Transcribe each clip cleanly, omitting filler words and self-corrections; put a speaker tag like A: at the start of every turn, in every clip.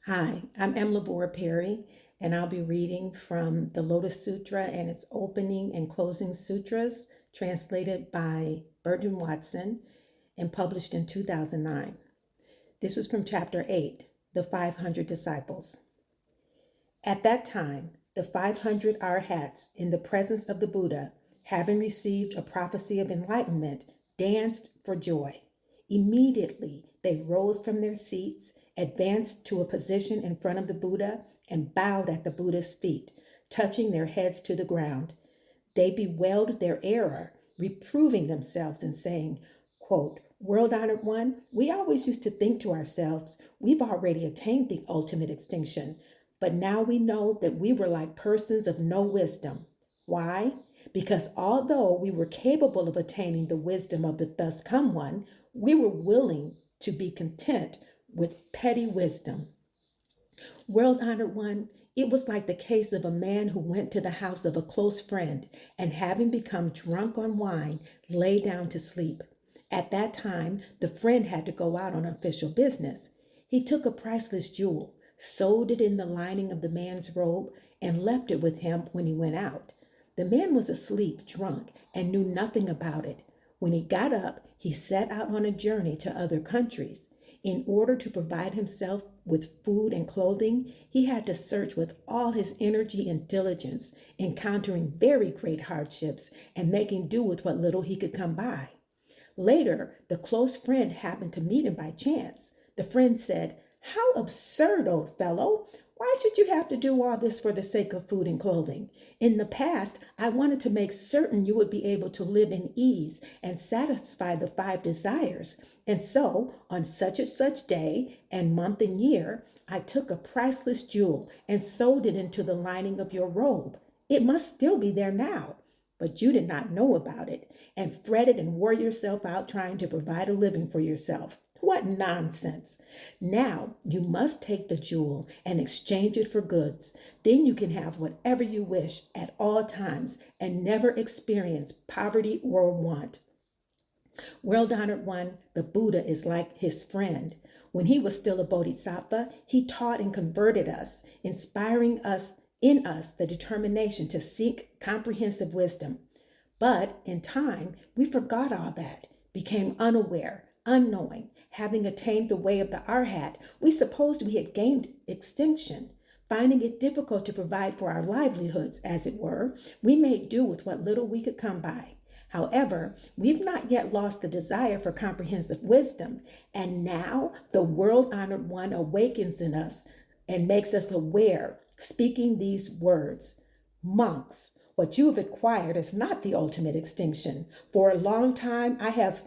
A: Hi, I'm M. Lavora Perry, and I'll be reading from the Lotus Sutra and its opening and closing sutras, translated by Burton Watson and published in 2009. This is from chapter 8, The 500 Disciples. At that time, the 500 arhats in the presence of the Buddha, having received a prophecy of enlightenment, danced for joy. Immediately, they rose from their seats, advanced to a position in front of the Buddha, and bowed at the Buddha's feet, touching their heads to the ground. They bewailed their error, reproving themselves and saying, quote, World honored one, we always used to think to ourselves, we've already attained the ultimate extinction. But now we know that we were like persons of no wisdom. Why? Because although we were capable of attaining the wisdom of the thus come one, we were willing to be content with petty wisdom. World honored one, it was like the case of a man who went to the house of a close friend and, having become drunk on wine, lay down to sleep. At that time, the friend had to go out on official business. He took a priceless jewel, sewed it in the lining of the man's robe, and left it with him when he went out. The man was asleep, drunk, and knew nothing about it. When he got up, he set out on a journey to other countries. In order to provide himself with food and clothing, he had to search with all his energy and diligence, encountering very great hardships and making do with what little he could come by. Later, the close friend happened to meet him by chance. The friend said, How absurd, old fellow! Why should you have to do all this for the sake of food and clothing? In the past, I wanted to make certain you would be able to live in ease and satisfy the five desires. And so, on such and such day and month and year, I took a priceless jewel and sewed it into the lining of your robe. It must still be there now. But you did not know about it and fretted and wore yourself out trying to provide a living for yourself. What nonsense! Now you must take the jewel and exchange it for goods. Then you can have whatever you wish at all times and never experience poverty or want. World honored one, the Buddha is like his friend. When he was still a bodhisattva, he taught and converted us, inspiring us in us the determination to seek comprehensive wisdom. But in time, we forgot all that, became unaware, unknowing. Having attained the way of the arhat, we supposed we had gained extinction. Finding it difficult to provide for our livelihoods, as it were, we made do with what little we could come by. However, we've not yet lost the desire for comprehensive wisdom, and now the world honored one awakens in us and makes us aware, speaking these words: Monks, what you have acquired is not the ultimate extinction. For a long time, I have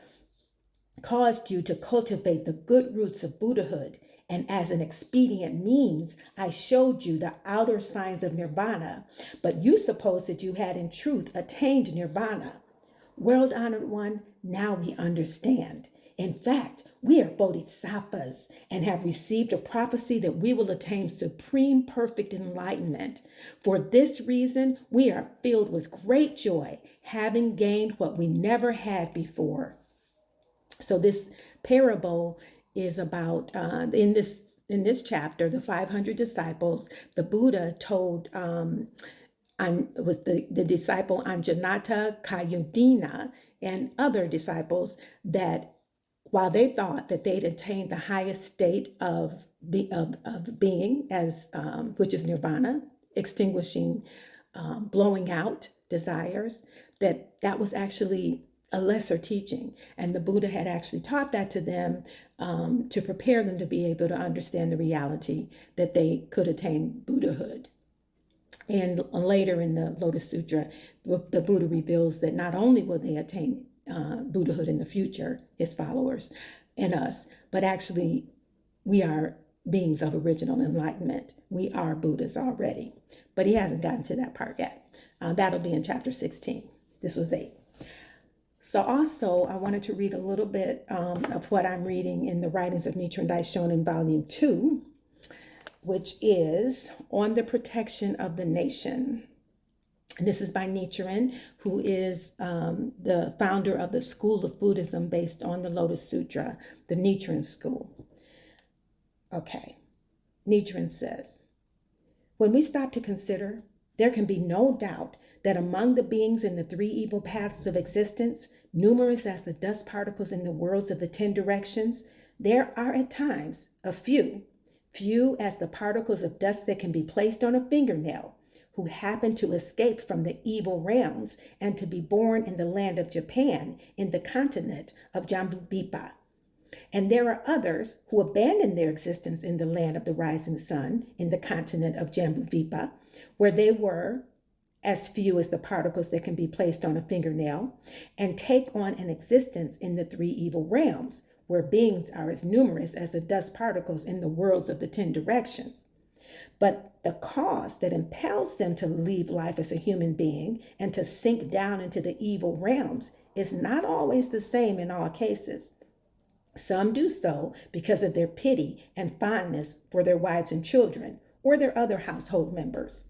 A: caused you to cultivate the good roots of Buddhahood, and as an expedient means, I showed you the outer signs of nirvana, but you supposed that you had in truth attained nirvana. World honored one, now we understand. In fact, we are bodhisattvas and have received a prophecy that we will attain supreme perfect enlightenment. For this reason, we are filled with great joy, having gained what we never had before. So this parable is about in this chapter, the 500 disciples. The Buddha told was the disciple Anjanata, Kayodina, and other disciples that while they thought that they'd attained the highest state of being, as which is nirvana, extinguishing, blowing out desires, that was actually a lesser teaching, and the Buddha had actually taught that to them to prepare them to be able to understand the reality that they could attain Buddhahood. And later in the Lotus Sutra, the Buddha reveals that not only will they attain Buddhahood in the future, his followers and us, but actually we are beings of original enlightenment. We are Buddhas already, but he hasn't gotten to that part yet. That'll be in chapter 16. This was 8. So also, I wanted to read a little bit of what I'm reading in the writings of Nichiren Daishonin, Volume 2, which is On the Protection of the Nation. And this is by Nichiren, who is the founder of the school of Buddhism based on the Lotus Sutra, the Nichiren school. Okay. Nichiren says, when we stop to consider, there can be no doubt that among the beings in the three evil paths of existence, numerous as the dust particles in the worlds of the 10 directions, there are at times a few as the particles of dust that can be placed on a fingernail, who happen to escape from the evil realms and to be born in the land of Japan in the continent of Jambudvipa. And there are others who abandon their existence in the land of the rising sun in the continent of Jambudvipa, where they were as few as the particles that can be placed on a fingernail, and take on an existence in the three evil realms, where beings are as numerous as the dust particles in the worlds of the 10 directions. But the cause that impels them to leave life as a human being and to sink down into the evil realms is not always the same in all cases. Some do so because of their pity and fondness for their wives and children or their other household members.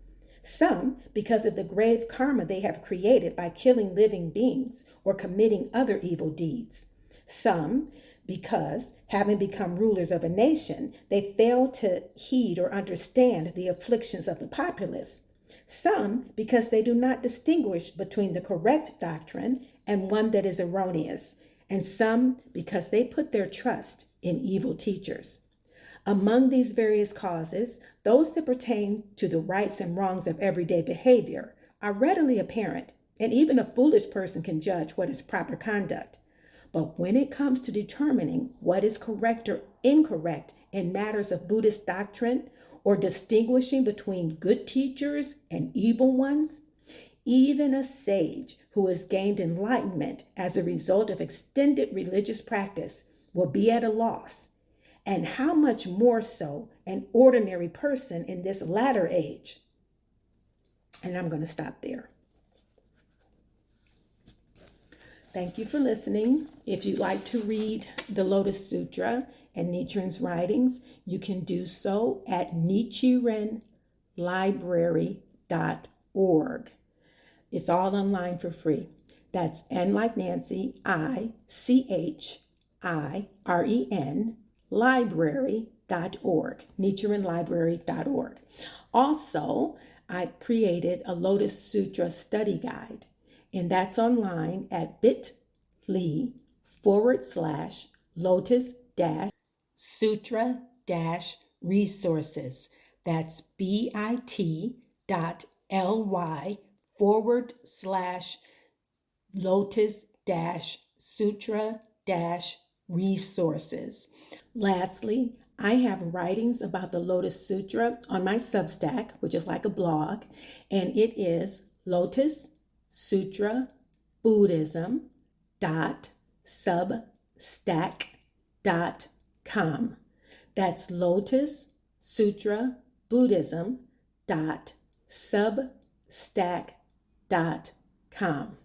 A: Some because of the grave karma they have created by killing living beings or committing other evil deeds. Some because, having become rulers of a nation, they fail to heed or understand the afflictions of the populace. Some because they do not distinguish between the correct doctrine and one that is erroneous, and some because they put their trust in evil teachers. Among these various causes, those that pertain to the rights and wrongs of everyday behavior are readily apparent, and even a foolish person can judge what is proper conduct. But when it comes to determining what is correct or incorrect in matters of Buddhist doctrine, or distinguishing between good teachers and evil ones, even a sage who has gained enlightenment as a result of extended religious practice will be at a loss. And how much more so an ordinary person in this latter age? And I'm going to stop there. Thank you for listening. If you'd like to read the Lotus Sutra and Nichiren's writings, you can do so at nichirenlibrary.org. It's all online for free. That's N like Nancy, ICHIREN, library.org, nichirenlibrary.org. Also, I created a Lotus Sutra study guide, and that's online at bit.ly/Lotus-Sutra-resources. That's bit.ly/Lotus-Sutra-resources. Lastly, I have writings about the Lotus Sutra on my Substack, which is like a blog, and it is Lotus Sutra Buddhism.substack.com. That's Lotus Sutra Buddhism.substack.com.